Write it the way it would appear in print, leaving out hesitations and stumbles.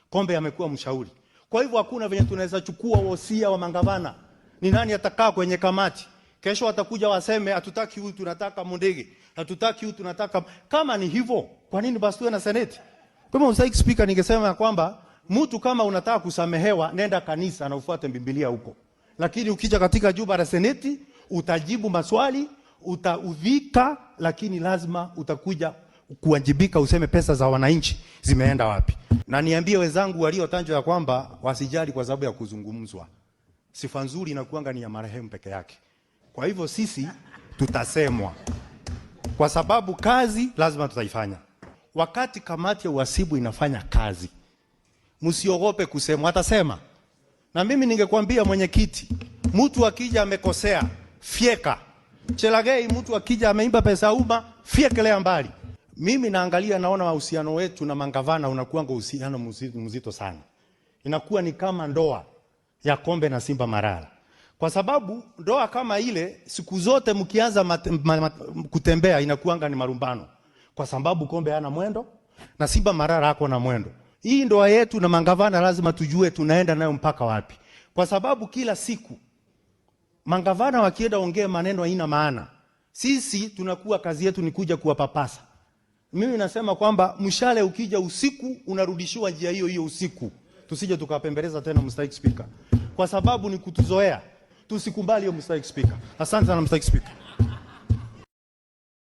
Kombe amekuwa mshauri. Kwa hivyo hakuna venye tunaweza chukua wosia wa mangavana. Ni nani atakaa kwenye kamati? Kesho watakuja waseme hatutaki huyu, tunataka Mundege. Hatutaki huyu, tunataka. Kama ni hivyo, kwa nini basi tuwe na seneti? Kama Mr. Speaker, ningesema kwamba mtu kama unataka kusamehewa, nenda kanisa na ufuate Biblia huko. Lakini ukija katika jumba la seneti, utajibu maswali, utaudhika, lakini lazima utakuja kuwajibika, useme pesa za wananchi zimeenda wapi. Na niambie wenzangu waliotanjwa ya kwamba wasijali kwa sababu ya kuzungumzwa. Sifa nzuri inakuanga ni ya marehemu peke yake. Kwa hivyo sisi tutasemwa. Kwa sababu kazi lazima tutaifanya. Wakati kamati ya uhasibu inafanya kazi, msiogope kusema, atasema. Na mimi ningekwambia mwenyekiti, mtu akija amekosea, fyeka. Chelagei mtu akija ameimba pesa umma, fyekelea mbali. Mimi naangalia naona uhusiano wetu na mangavana unakuwa uhusiano mzito sana. Inakuwa ni kama ndoa ya Kombe na Simba Marara. Kwa sababu ndoa kama ile siku zote mkianza kutembea inakuanga ni marumbano. Kwa sababu Kombe hana mwendo na Simba Marara hako na mwendo. Hii ndoa yetu na mangavana lazima tujue tunaenda nayo mpaka wapi. Kwa sababu kila siku mangavana wakienda ongea maneno haina maana. Sisi tunakuwa kazi yetu ni kuja kuwapapasa. Mimi nasema kwamba mshale ukija usiku unarudishiwa njia hiyo hiyo usiku. Tusije tukapembeleza tena Mr. Speaker. Kwa sababu ni kutuzoea. Tusikubali hiyo Mr. Speaker. Asante sana Mr. Speaker.